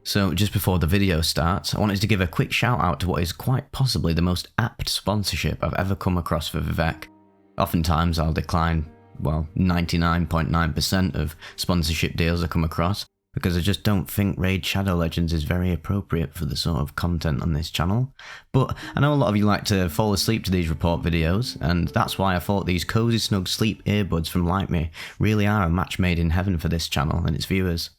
So just before the video starts, I wanted to give a quick shout out to what is quite possibly the most apt sponsorship I've ever come across for Vivec. Oftentimes I'll decline, 99.9% of sponsorship deals I come across, because I just don't think Raid Shadow Legends is very appropriate for the sort of content on this channel. But I know a lot of you like to fall asleep to these report videos, and that's why I thought these COZYSNUG sleep earbuds from LYTMI really are a match made in heaven for this channel and its viewers.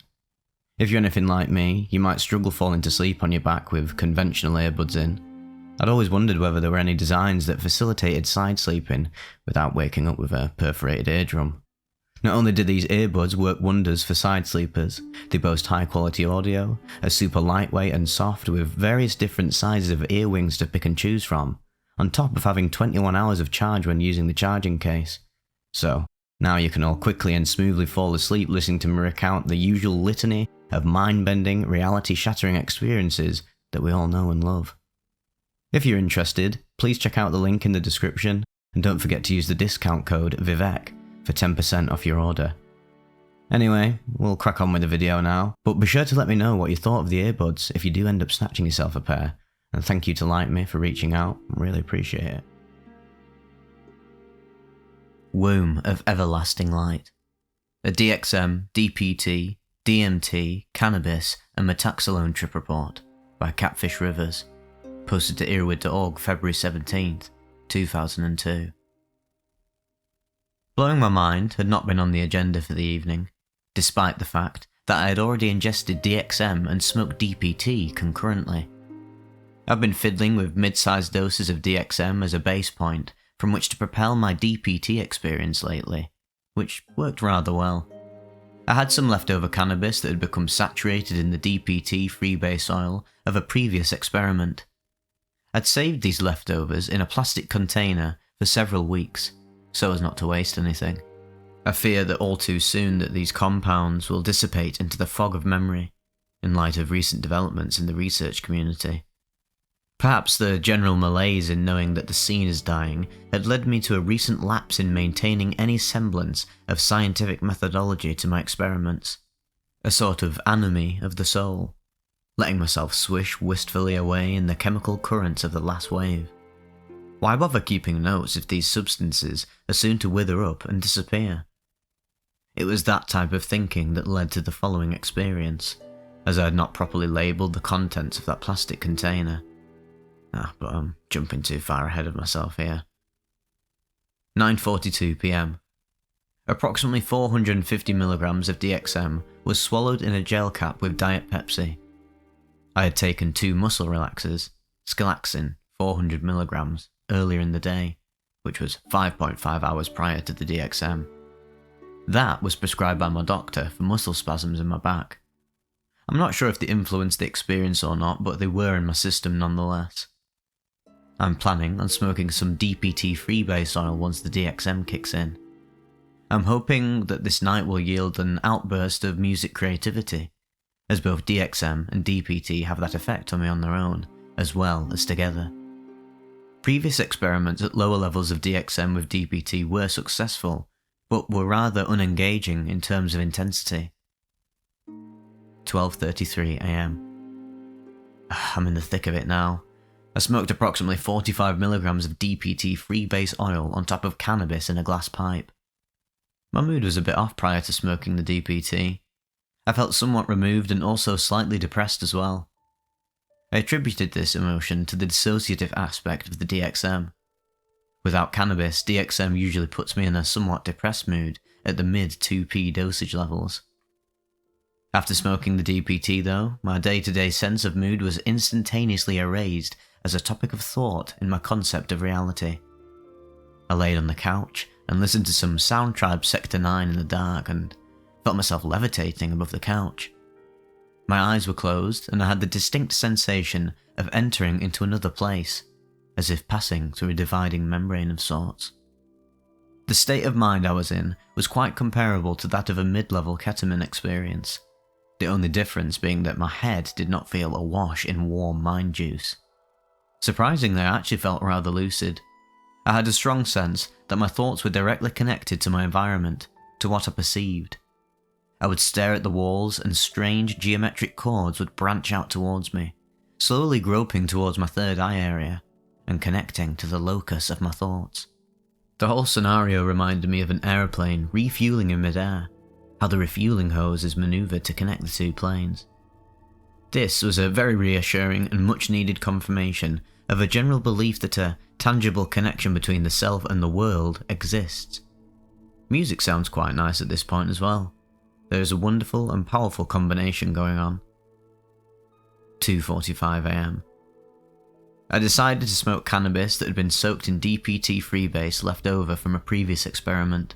If you're anything like me, you might struggle falling to sleep on your back with conventional earbuds in. I'd always wondered whether there were any designs that facilitated side sleeping without waking up with a perforated eardrum. Not only do these earbuds work wonders for side sleepers, they boast high quality audio, are super lightweight and soft with various different sizes of ear wings to pick and choose from, on top of having 21 hours of charge when using the charging case. So, now you can all quickly and smoothly fall asleep listening to me recount the usual litany of mind-bending, reality-shattering experiences that we all know and love. If you're interested, please check out the link in the description, and don't forget to use the discount code VIVEC for 10% off your order. Anyway, we'll crack on with the video now, but be sure to let me know what you thought of the earbuds if you do end up snatching yourself a pair, and thank you to LYTMI for reaching out, I really appreciate it. Womb of Everlasting Light. A DXM, DPT, DMT, cannabis, and metaxalone trip report by Catfish Rivers, posted to earbud.org February 17th, 2002. Blowing my mind had not been on the agenda for the evening, despite the fact that I had already ingested DXM and smoked DPT concurrently. I've been fiddling with mid-sized doses of DXM as a base point from which to propel my DPT experience lately, which worked rather well. I had some leftover cannabis that had become saturated in the DPT freebase oil of a previous experiment. I'd saved these leftovers in a plastic container for several weeks, so as not to waste anything. I fear that all too soon that these compounds will dissipate into the fog of memory, in light of recent developments in the research community. Perhaps the general malaise in knowing that the scene is dying had led me to a recent lapse in maintaining any semblance of scientific methodology to my experiments, a sort of anomie of the soul, letting myself swish wistfully away in the chemical currents of the last wave. Why bother keeping notes if these substances are soon to wither up and disappear? It was that type of thinking that led to the following experience, as I had not properly labelled the contents of that plastic container. But I'm jumping too far ahead of myself here. 9:42 PM. Approximately 450 milligrams of DXM was swallowed in a gel cap with Diet Pepsi. I had taken 2 muscle relaxers, Scalaxin 400 milligrams, earlier in the day, which was 5.5 hours prior to the DXM. That was prescribed by my doctor for muscle spasms in my back. I'm not sure if they influenced the experience or not, but they were in my system nonetheless. I'm planning on smoking some DPT freebase oil once the DXM kicks in. I'm hoping that this night will yield an outburst of music creativity, as both DXM and DPT have that effect on me on their own, as well as together. Previous experiments at lower levels of DXM with DPT were successful, but were rather unengaging in terms of intensity. 12:33 AM. I'm in the thick of it now. I smoked approximately 45 milligrams of DPT freebase oil on top of cannabis in a glass pipe. My mood was a bit off prior to smoking the DPT. I felt somewhat removed and also slightly depressed as well. I attributed this emotion to the dissociative aspect of the DXM. Without cannabis, DXM usually puts me in a somewhat depressed mood at the mid-2p dosage levels. After smoking the DPT though, my day-to-day sense of mood was instantaneously erased as a topic of thought in my concept of reality. I laid on the couch and listened to some Sound Tribe Sector 9 in the dark and felt myself levitating above the couch. My eyes were closed and I had the distinct sensation of entering into another place, as if passing through a dividing membrane of sorts. The state of mind I was in was quite comparable to that of a mid-level ketamine experience. the only difference being that my head did not feel awash in warm mind juice. Surprisingly, I actually felt rather lucid. I had a strong sense that my thoughts were directly connected to my environment, to what I perceived. I would stare at the walls and strange geometric chords would branch out towards me, slowly groping towards my third eye area and connecting to the locus of my thoughts. The whole scenario reminded me of an aeroplane refueling in midair, how the refueling hose is manoeuvred to connect the two planes. This was a very reassuring and much needed confirmation of a general belief that a tangible connection between the self and the world exists. Music sounds quite nice at this point as well. There is a wonderful and powerful combination going on. 2:45 AM. I decided to smoke cannabis that had been soaked in DPT freebase left over from a previous experiment.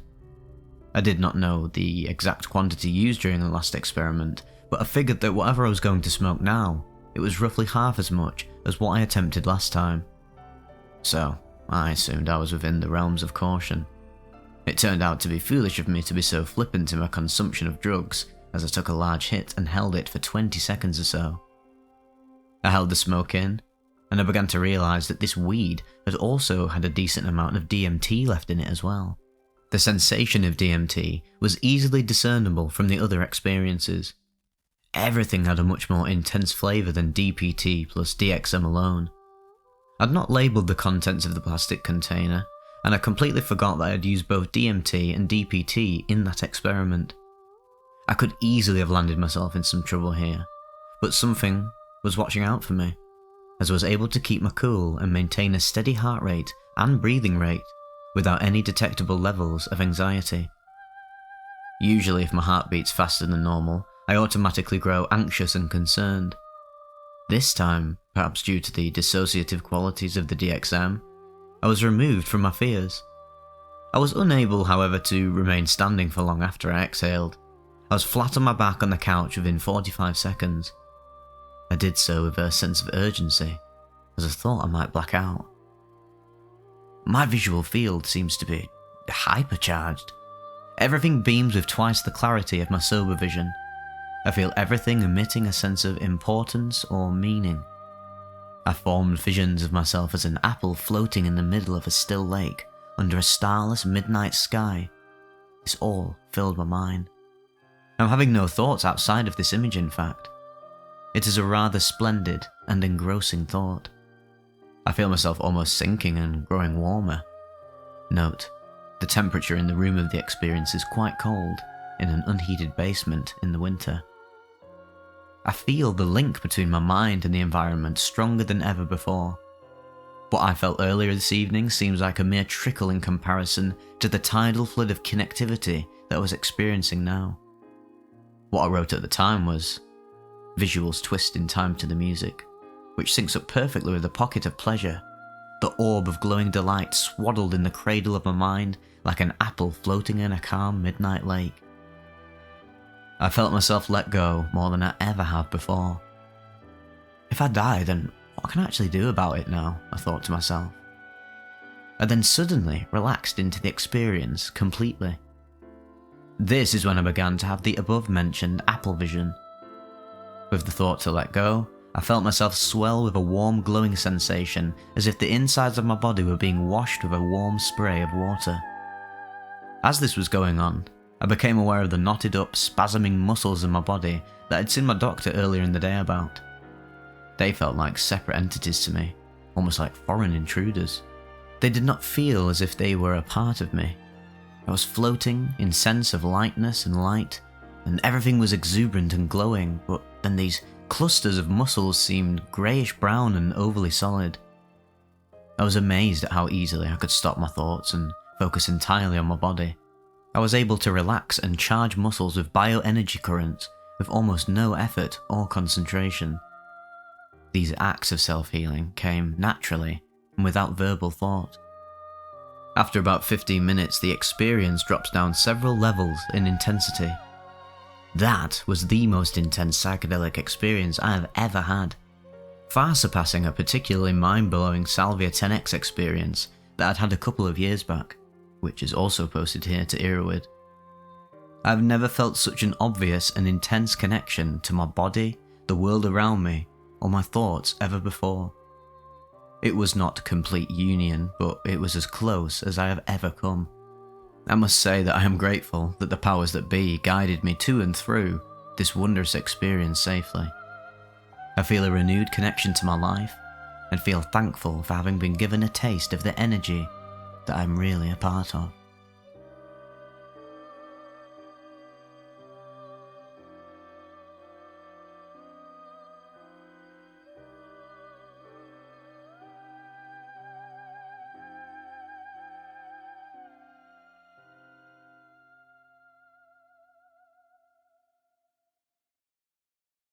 I did not know the exact quantity used during the last experiment, but I figured that whatever I was going to smoke now, it was roughly half as much as what I attempted last time. So, I assumed I was within the realms of caution. It turned out to be foolish of me to be so flippant in my consumption of drugs, as I took a large hit and held it for 20 seconds or so. I held the smoke in, and I began to realise that this weed had also had a decent amount of DMT left in it as well. The sensation of DMT was easily discernible from the other experiences. Everything had a much more intense flavour than DPT plus DXM alone. I'd not labelled the contents of the plastic container, and I completely forgot that I had used both DMT and DPT in that experiment. I could easily have landed myself in some trouble here, but something was watching out for me, as I was able to keep my cool and maintain a steady heart rate and breathing rate without any detectable levels of anxiety. Usually if my heart beats faster than normal, I automatically grow anxious and concerned. This time, perhaps due to the dissociative qualities of the DXM, I was removed from my fears. I was unable, however, to remain standing for long after I exhaled. I was flat on my back on the couch within 45 seconds. I did so with a sense of urgency, as I thought I might black out. My visual field seems to be hypercharged. Everything beams with twice the clarity of my sober vision. I feel everything emitting a sense of importance or meaning. I formed visions of myself as an apple floating in the middle of a still lake under a starless midnight sky. This all filled my mind. I'm having no thoughts outside of this image, in fact. It is a rather splendid and engrossing thought. I feel myself almost sinking and growing warmer. Note, the temperature in the room of the experience is quite cold in an unheated basement in the winter. I feel the link between my mind and the environment stronger than ever before. What I felt earlier this evening seems like a mere trickle in comparison to the tidal flood of connectivity that I was experiencing now. What I wrote at the time was, visuals twist in time to the music, which syncs up perfectly with the pocket of pleasure, the orb of glowing delight swaddled in the cradle of my mind like an apple floating in a calm midnight lake. I felt myself let go more than I ever have before. If I die, then what can I actually do about it now? I thought to myself. I then suddenly relaxed into the experience completely. This is when I began to have the above-mentioned apple vision. With the thought to let go, I felt myself swell with a warm glowing sensation as if the insides of my body were being washed with a warm spray of water. As this was going on, I became aware of the knotted up, spasming muscles in my body that I'd seen my doctor earlier in the day about. They felt like separate entities to me, almost like foreign intruders. They did not feel as if they were a part of me. I was floating in sense of lightness and light, and everything was exuberant and glowing, but then these clusters of muscles seemed greyish-brown and overly solid. I was amazed at how easily I could stop my thoughts and focus entirely on my body. I was able to relax and charge muscles with bioenergy currents with almost no effort or concentration. These acts of self-healing came naturally and without verbal thought. After about 15 minutes, the experience drops down several levels in intensity. That was the most intense psychedelic experience I have ever had, far surpassing a particularly mind-blowing Salvia 10X experience that I'd had a couple of years back, which is also posted here to EARBUDS. I have never felt such an obvious and intense connection to my body, the world around me, or my thoughts ever before. It was not complete union, but it was as close as I have ever come. I must say that I am grateful that the powers that be guided me to and through this wondrous experience safely. I feel a renewed connection to my life, and feel thankful for having been given a taste of the energy that I'm really a part of.